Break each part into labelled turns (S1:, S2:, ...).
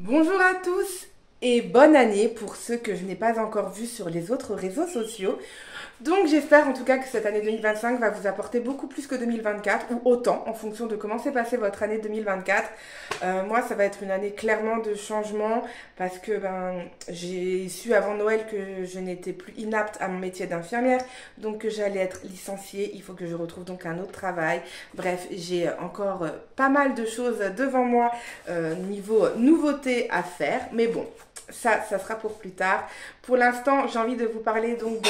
S1: Bonjour à tous et bonne année pour ceux que je n'ai pas encore vus sur les autres réseaux sociaux. Donc j'espère en tout cas que cette année 2025 va vous apporter beaucoup plus que 2024 ou autant en fonction de comment s'est passée votre année 2024. Moi ça va être une année clairement de changement parce que j'ai su avant Noël que je n'étais plus inapte à mon métier d'infirmière, donc que j'allais être licenciée. Il faut que je retrouve donc un autre travail. Bref, j'ai encore pas mal de choses devant moi niveau nouveauté à faire, mais bon, ça sera pour plus tard. Pour l'instant j'ai envie de vous parler donc de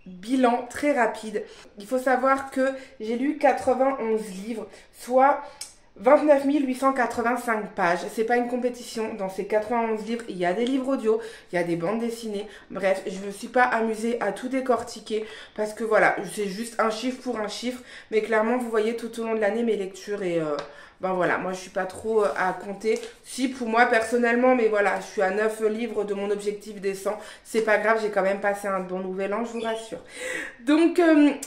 S1: bilan très rapide. Il faut savoir que j'ai lu 91 livres, soit 29 885 pages. C'est pas une compétition. Dans ces 91 livres, il y a des livres audio, il y a des bandes dessinées. Bref, je me suis pas amusée à tout décortiquer parce que voilà, c'est juste un chiffre pour un chiffre. Mais clairement, vous voyez tout au long de l'année mes lectures et voilà, moi je suis pas trop à compter. Si pour moi personnellement, mais voilà, je suis à 9 livres de mon objectif des 100. C'est pas grave, j'ai quand même passé un bon nouvel an, je vous rassure. Donc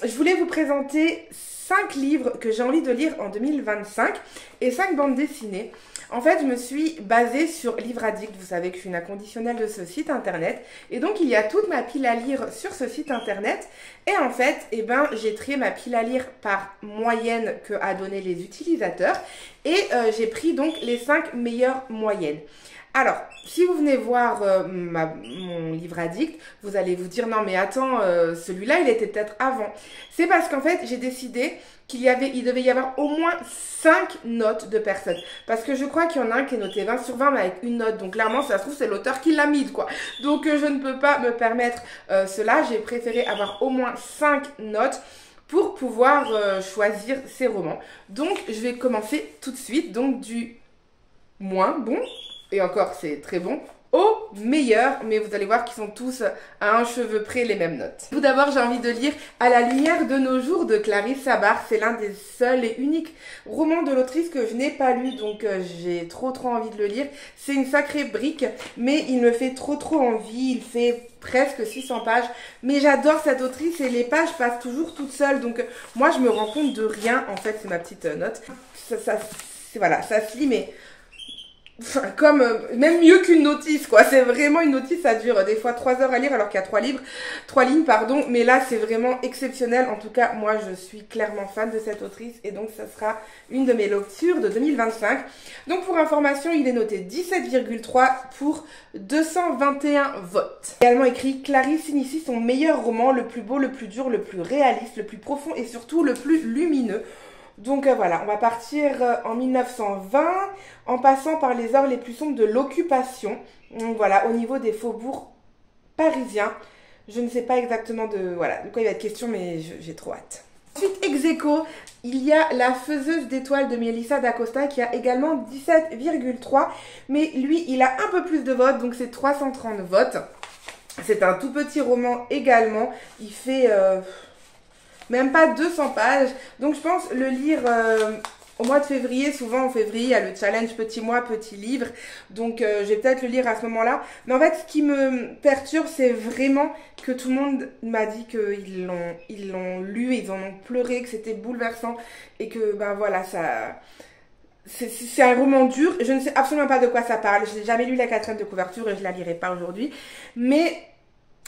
S1: je voulais vous présenter 5 livres que j'ai envie de lire en 2025 et 5 bandes dessinées. En fait, je me suis basée sur Livre Addict. Vous savez que je suis une inconditionnelle de ce site internet. Et donc, il y a toute ma pile à lire sur ce site internet. Et en fait, j'ai trié ma pile à lire par moyenne que a donné les utilisateurs. Et j'ai pris donc les 5 meilleures moyennes. Alors, si vous venez voir mon livre addict, vous allez vous dire non mais attends, celui-là il était peut-être avant. C'est parce qu'en fait j'ai décidé il devait y avoir au moins 5 notes de personnes. Parce que je crois qu'il y en a un qui est noté 20 sur 20 mais avec une note. Donc clairement ça se trouve c'est l'auteur qui l'a mis quoi. Donc je ne peux pas me permettre cela. J'ai préféré avoir au moins 5 notes pour pouvoir choisir ces romans. Donc je vais commencer tout de suite. Donc du moins bon. Et encore, c'est très bon, au meilleur, mais vous allez voir qu'ils sont tous à un cheveu près les mêmes notes. Tout d'abord, j'ai envie de lire À la lumière de nos jours de Clarisse Sabar. C'est l'un des seuls et uniques romans de l'autrice que je n'ai pas lu, donc j'ai trop envie de le lire. C'est une sacrée brique, mais il me fait trop envie. Il fait presque 600 pages, mais j'adore cette autrice et les pages passent toujours toutes seules, donc moi je me rends compte de rien. En fait, c'est ma petite note. Voilà, ça se lit, mais comme même mieux qu'une notice quoi, c'est vraiment une notice, ça dure des fois 3 heures à lire alors qu'il y a 3 lignes pardon, mais là c'est vraiment exceptionnel. En tout cas moi je suis clairement fan de cette autrice et donc ça sera une de mes lectures de 2025. Donc pour information, il est noté 17,3 pour 221 votes. Également écrit Clarisse initie son meilleur roman, le plus beau, le plus dur, le plus réaliste, le plus profond et surtout le plus lumineux. Donc voilà, on va partir en 1920 en passant par les heures les plus sombres de l'occupation. Donc voilà, au niveau des faubourgs parisiens. Je ne sais pas exactement de quoi il va être question, mais j'ai trop hâte. Ensuite, ex aequo, il y a La Faiseuse d'étoiles de Melissa d'Acosta qui a également 17,3. Mais lui, il a un peu plus de votes, donc c'est 330 votes. C'est un tout petit roman également. Il fait même pas 200 pages. Donc je pense le lire au mois de février. Souvent en février il y a le challenge petit mois, petit livre. Donc je vais peut-être le lire à ce moment-là. Mais en fait ce qui me perturbe c'est vraiment que tout le monde m'a dit qu'ils l'ont lu, ils en ont pleuré, que c'était bouleversant. Et que voilà ça... C'est un roman dur. Je ne sais absolument pas de quoi ça parle. Je n'ai jamais lu la 4e de couverture et je la lirai pas aujourd'hui. Mais...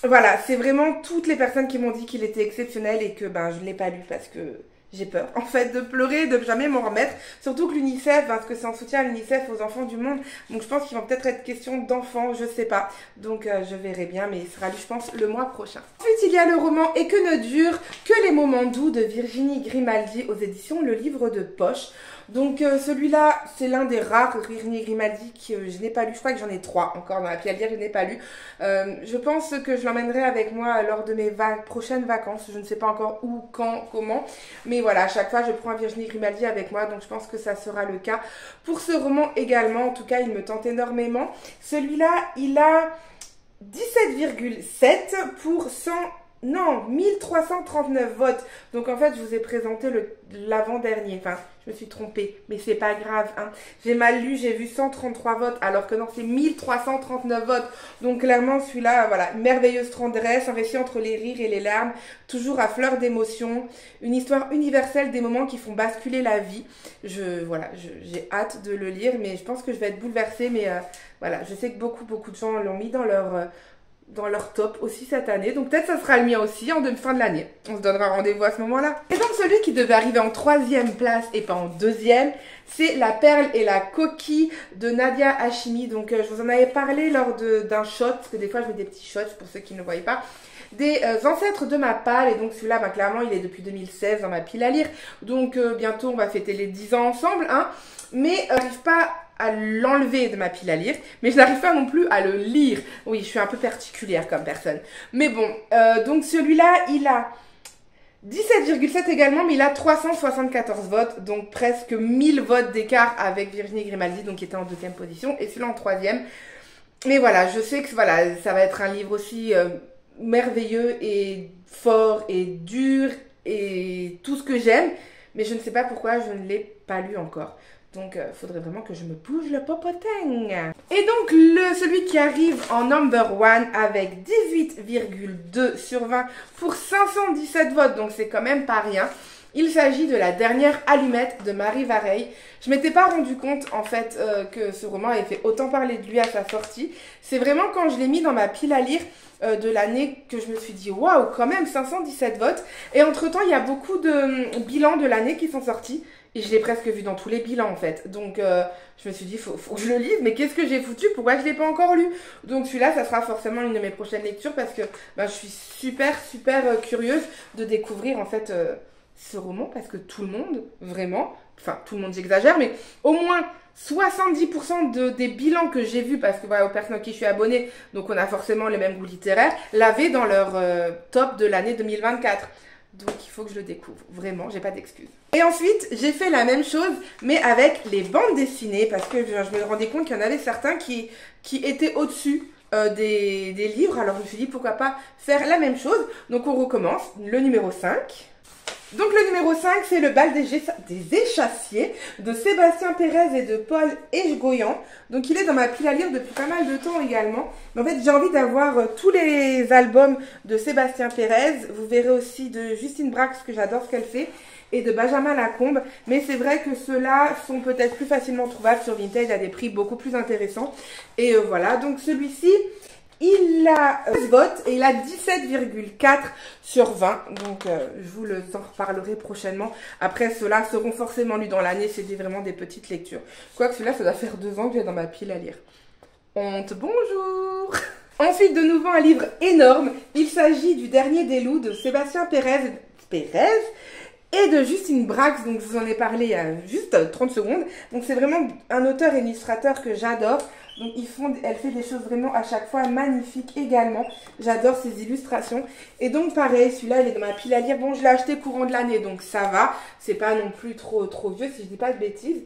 S1: voilà, c'est vraiment toutes les personnes qui m'ont dit qu'il était exceptionnel et que je ne l'ai pas lu parce que j'ai peur en fait de pleurer, de jamais m'en remettre. Surtout que l'UNICEF, parce que c'est en soutien à l'UNICEF aux enfants du monde. Donc je pense qu'il va peut-être être question d'enfants, je sais pas. Donc je verrai bien, mais il sera lu je pense le mois prochain. Ensuite il y a le roman Et que ne durent que les moments doux de Virginie Grimaldi aux éditions Le Livre de Poche. Donc celui-là, c'est l'un des rares Virginie Grimaldi que je n'ai pas lu. Je crois que j'en ai 3 encore dans la pile à lire, je n'ai pas lu. Je pense que je l'emmènerai avec moi lors de mes prochaines vacances. Je ne sais pas encore où, quand, comment. Mais voilà, à chaque fois, je prends Virginie Grimaldi avec moi. Donc je pense que ça sera le cas pour ce roman également. En tout cas, il me tente énormément. Celui-là, il a 17,7 pour Non, 1339 votes. Donc en fait, je vous ai présenté l'avant-dernier. Enfin, je me suis trompée, mais c'est pas grave, hein. J'ai mal lu, j'ai vu 133 votes, alors que non, c'est 1339 votes. Donc clairement, celui-là, voilà, merveilleuse tendresse, un récit entre les rires et les larmes, toujours à fleur d'émotion, une histoire universelle des moments qui font basculer la vie. Voilà, j'ai hâte de le lire, mais je pense que je vais être bouleversée. Mais voilà, je sais que beaucoup de gens l'ont mis dans leur top aussi cette année. Donc peut-être ça sera le mien aussi en fin de l'année. On se donnera rendez-vous à ce moment-là. Et donc celui qui devait arriver en 3e place et pas en 2e, c'est La perle et la coquille de Nadia Hachimi. Donc je vous en avais parlé lors d'un shot, parce que des fois je mets des petits shots pour ceux qui ne le voyaient pas. Des ancêtres de ma palle, et donc celui-là, bah, clairement, il est depuis 2016 dans ma pile à lire. Donc bientôt on va fêter les 10 ans ensemble, hein. Mais j'arrive pas à l'enlever de ma pile à lire, mais je n'arrive pas non plus à le lire. Oui, je suis un peu particulière comme personne. Mais bon, donc celui-là, il a 17,7 également, mais il a 374 votes, donc presque 1000 votes d'écart avec Virginie Grimaldi, donc qui était en 2e position, et celui-là en 3e. Mais voilà, je sais que voilà, ça va être un livre aussi merveilleux et fort et dur et tout ce que j'aime, mais je ne sais pas pourquoi je ne l'ai pas lu encore. Donc, faudrait vraiment que je me bouge le popotin. Et donc, celui qui arrive en number 1 avec 18,2 sur 20 pour 517 votes, donc c'est quand même pas rien. Il s'agit de La dernière allumette de Marie Vareille. Je m'étais pas rendu compte en fait que ce roman avait fait autant parler de lui à sa sortie. C'est vraiment quand je l'ai mis dans ma pile à lire de l'année que je me suis dit waouh, quand même 517 votes. Et entre temps, il y a beaucoup de bilans de l'année qui sont sortis. Et je l'ai presque vu dans tous les bilans en fait. Donc je me suis dit, faut que je le lise. Mais qu'est-ce que j'ai foutu? Pourquoi je ne l'ai pas encore lu? Donc celui-là, ça sera forcément une de mes prochaines lectures. Parce que je suis super curieuse de découvrir en fait ce roman. Parce que tout le monde, vraiment, enfin tout le monde j'exagère, mais au moins 70% des bilans que j'ai vus, parce que voilà, aux personnes à qui je suis abonnée, donc on a forcément les mêmes goûts littéraires, l'avaient dans leur top de l'année 2024. Donc il faut que je le découvre, vraiment, j'ai pas d'excuses. Et ensuite, j'ai fait la même chose, mais avec les bandes dessinées, parce que je me rendais compte qu'il y en avait certains qui étaient au-dessus des livres, alors je me suis dit pourquoi pas faire la même chose. Donc on recommence, le numéro 5. Donc le numéro 5, c'est Le bal des échassiers de Sébastien Pérez et de Paul Echgoyan. Donc il est dans ma pile à lire depuis pas mal de temps également. Mais en fait, j'ai envie d'avoir tous les albums de Sébastien Pérez. Vous verrez aussi de Justine Brax, que j'adore ce qu'elle fait, et de Benjamin Lacombe. Mais c'est vrai que ceux-là sont peut-être plus facilement trouvables sur Vinted à des prix beaucoup plus intéressants. Et voilà, donc celui-ci, il a 11 votes et il a 17,4 sur 20. Donc, je vous en reparlerai prochainement. Après, ceux-là seront forcément lus dans l'année. C'est vraiment des petites lectures. Quoique celui-là, ça doit faire 2 ans que j'ai dans ma pile à lire. Honte, bonjour. Ensuite, de nouveau, un livre énorme. Il s'agit du Dernier des loups de Sébastien Pérez et de Justine Brax. Donc, je vous en ai parlé il y a juste 30 secondes. Donc, c'est vraiment un auteur et illustrateur que j'adore. Donc elle fait des choses vraiment à chaque fois magnifiques également. J'adore ses illustrations. Et donc pareil, celui-là il est dans ma pile à lire. Bon, je l'ai acheté courant de l'année, donc ça va. C'est pas non plus trop vieux si je dis pas de bêtises.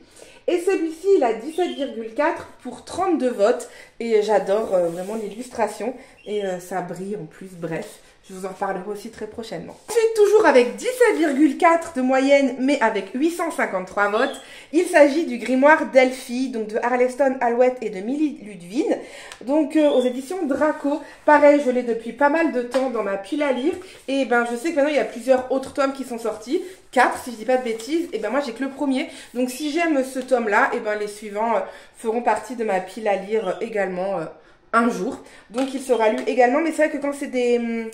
S1: Et celui-ci, il a 17,4 pour 32 votes. Et j'adore vraiment l'illustration. Et ça brille en plus, bref. Je vous en reparlerai aussi très prochainement. Ensuite, toujours avec 17,4 de moyenne, mais avec 853 votes, il s'agit du grimoire Delphi, donc de Arleston Alouette et de Milly Ludwig, donc aux éditions Draco. Pareil, je l'ai depuis pas mal de temps dans ma pile à lire, et ben je sais que maintenant il y a plusieurs autres tomes qui sont sortis, 4 si je dis pas de bêtises, et ben moi j'ai que le premier, donc si j'aime ce tome-là, et ben les suivants feront partie de ma pile à lire également un jour. Donc il sera lu également, mais c'est vrai que quand c'est des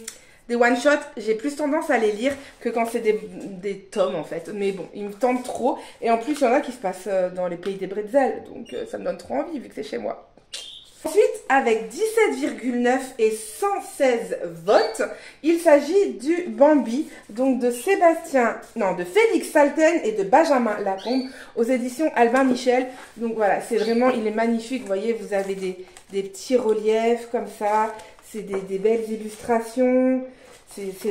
S1: one-shots, j'ai plus tendance à les lire que quand c'est des tomes en fait. Mais bon, ils me tentent trop. Et en plus, il y en a qui se passent dans les pays des bretzels. Donc ça me donne trop envie vu que c'est chez moi. Ensuite, avec 17,9 et 116 votes, il s'agit du Bambi, donc de Félix Salten et de Benjamin Lacombe aux éditions Albin Michel. Donc voilà, c'est vraiment, il est magnifique. Vous voyez, vous avez des petits reliefs comme ça. C'est des belles illustrations.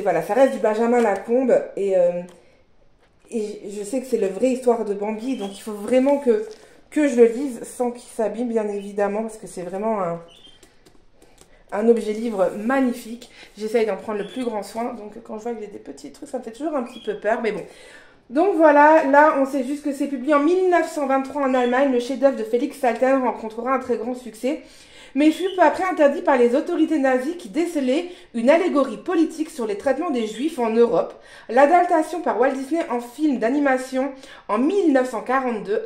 S1: Voilà, ça reste du Benjamin Lacombe. Et je sais que c'est la vraie histoire de Bambi. Donc il faut vraiment que je le lise sans qu'il s'abîme, bien évidemment. Parce que c'est vraiment un objet livre magnifique. J'essaye d'en prendre le plus grand soin. Donc quand je vois que j'ai des petits trucs, ça me fait toujours un petit peu peur. Mais bon. Donc voilà, là on sait juste que c'est publié en 1923 en Allemagne. Le chef-d'œuvre de Félix Salten rencontrera un très grand succès. Mais fut peu après interdit par les autorités nazies qui décelaient une allégorie politique sur les traitements des Juifs en Europe. L'adaptation par Walt Disney en film d'animation en 1942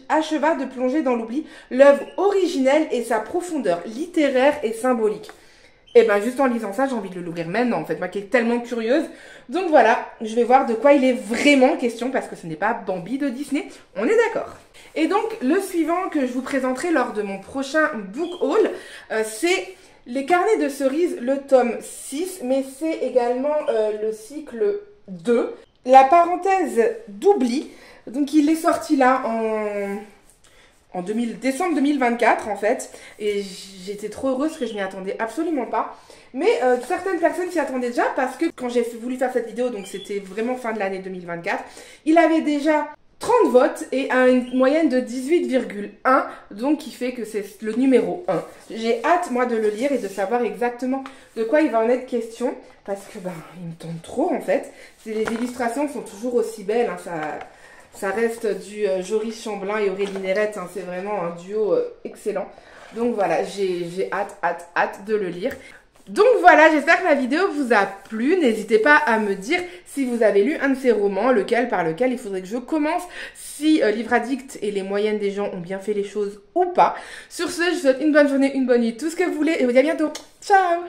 S1: acheva de plonger dans l'oubli l'œuvre originelle et sa profondeur littéraire et symbolique. Et ben juste en lisant ça, j'ai envie de l'ouvrir maintenant en fait, moi qui est tellement curieuse. Donc voilà, je vais voir de quoi il est vraiment question parce que ce n'est pas Bambi de Disney, on est d'accord. Et donc le suivant que je vous présenterai lors de mon prochain book haul, c'est les carnets de cerises, le tome 6, mais c'est également le cycle 2. La parenthèse d'oubli, donc il est sorti là en décembre 2024 en fait, et j'étais trop heureuse parce que je m'y attendais absolument pas. Mais certaines personnes s'y attendaient déjà parce que quand j'ai voulu faire cette vidéo, donc c'était vraiment fin de l'année 2024, il avait déjà 30 votes et à une moyenne de 18,1, donc qui fait que c'est le numéro 1. J'ai hâte moi de le lire et de savoir exactement de quoi il va en être question parce que ben il me tente trop en fait. Les illustrations sont toujours aussi belles, hein, ça reste du Joris Chamblin et Aurélie Nérette, hein, c'est vraiment un duo excellent. Donc voilà, j'ai hâte de le lire. Donc voilà, j'espère que la vidéo vous a plu. N'hésitez pas à me dire si vous avez lu un de ces romans, par lequel il faudrait que je commence, si Livre Addict et les moyennes des gens ont bien fait les choses ou pas. Sur ce, je vous souhaite une bonne journée, une bonne nuit, tout ce que vous voulez et vous dis à bientôt. Ciao!